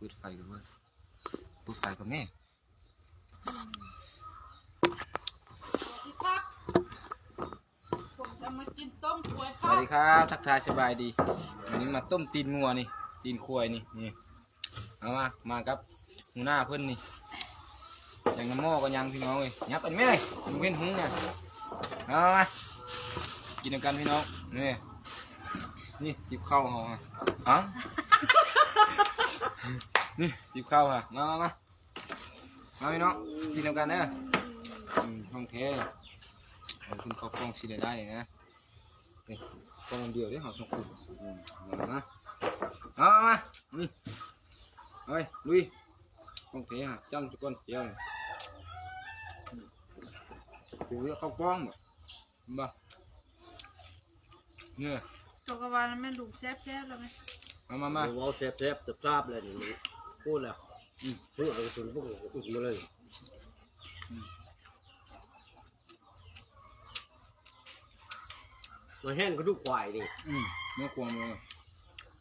ปิดไฟกันเว้ยเปิดไฟกันแม่สวัสดีครับทักทายสบายดีวันนี้มาต้มตีนงัวนี่ตีนควายนี่เอามากับหัวหน้าเพื่อนนี่อย่างน้ำหม้อก็ยังพี่น้องเลยยับอันแม่มันเป็นหุ้งเนี่ยเอามากินกันพี่น้องนี่จิบข้าวเหรออ๋อนี่จิบข้าวฮะมาพี่น้องกินกันเด้อห้องเทเอาขึ้นข้าวกล้องสีได้เลยนะนี่กล้องเดียวได้หอมสองกุ่มมานี่เฮ้ยลุยห้องเทฮะจ้ำจุกคนเดียวกูจะข้าวกล้องบ่เนี่ยตัวกระวานมันดูแซ่บแล้วไหมมาว้าวแซ่บๆจับเลยนี่พูดแล้วพูดเอาส่วนพวกอุดมาเลยมาแห้งก็ดูควายนี่เมื่อควงเลย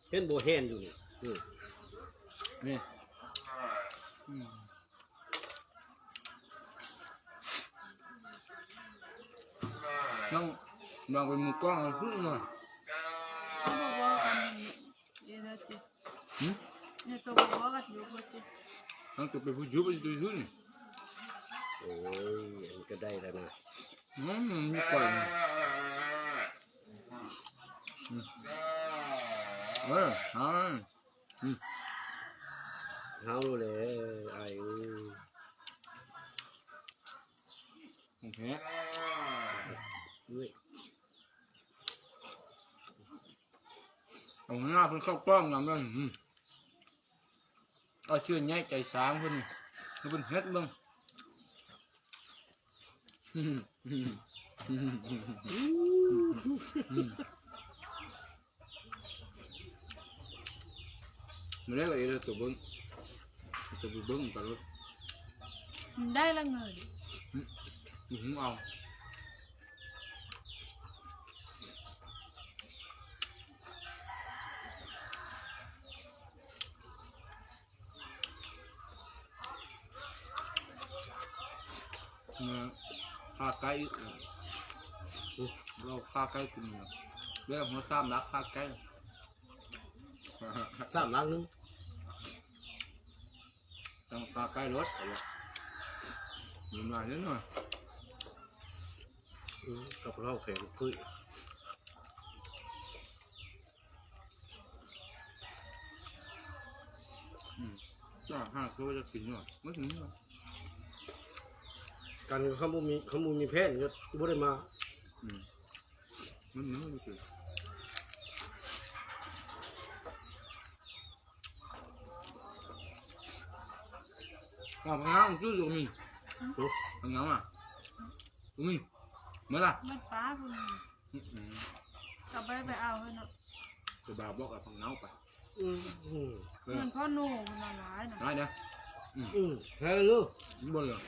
เห็นโบแห้งอยู่นี่น้องเป็นมือกล้องพึ่งหน่อยเขาบอกว่าอันนี้เดี๋ยวจีเนี่ยตัวบอกว่ากันอยู่ก็จีน้องจะไปพูดยุบไปดูยุ่นโอ้ยมันก็ได้แล้วนะมีก่อนเฮาเลยไอ้โอเคเอาหน้าเป็นข้าวกล้องนำเลยเอาเชื่อแง่ใจสามคนนี่เป็นเฮ็ดบ้างไม่ได้ก็เออตัวบึ้งกันเลยได้ละเงินเอาข้าไก่เราข้าไก่กินเรื่องของซ้ำรักข้าไก่3 ลังนึงต้องข้าไก่รถอยู่หน่อยนิดหน่อยกับเราแข็งคุย5 ตัวจะกินหน่อยไม่ถึงหรอกการเขามีแพทย์ก็บ่ได้มามันน้อยไปเลยพังงาจุดตรงนี้พังงาตรงนี้เมื่อไรมันป้าคุณกลับไปเอาให้เนาะจะบ่าวบอกกับพังงาไปมันพ่อหนูมันร้ายนะร้ายเด้อแค่ลูกบนเลย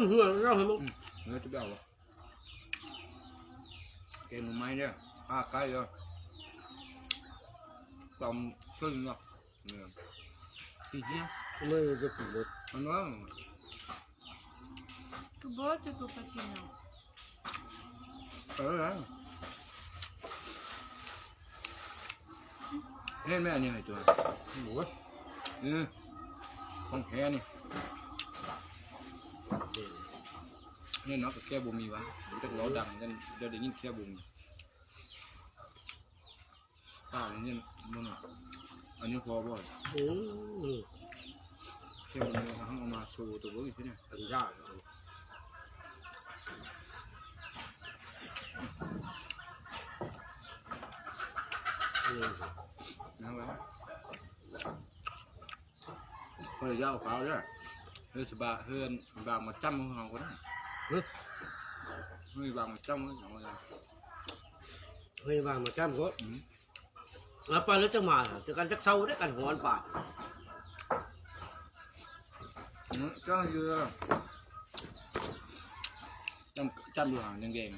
เหื่อเราให้มึงเนื้อจะไปเอาแกงหน่อไม้เนี่ยข้าไก่เลยต้มซึ่งเนาะเนี่ยที่เนี้ยไม่จะกินหมดอันนั้นก็บอกจะตัวไปกินเนาะเห็นไหมอันนี้ไงตัวโอ้ยของแท้นี่นี่เนาะกับแค่บุมีวะเดี๋ยวจะร้องดังกันเดี๋ยวได้ยินแค่บุมีป้าเนี่ยมันอันนี้พอบ่อยแค่บุมีเขาเอามาโชว์ตัวบุมีใช่ไหมตันยากนะวะเฮ้ยยาวขาวด้วยเฮ้ยสบายเฮ้ยบางมาจ้ำของเราก็ได้เฮ้ยบางมาจ้ำของเราเฮ้ยบางมาจ้ำก็แล้วไปแล้วจะมาจะกันจักเศร้าได้กันหัวป่าก็คือจ้ำดูหางยังเก่ง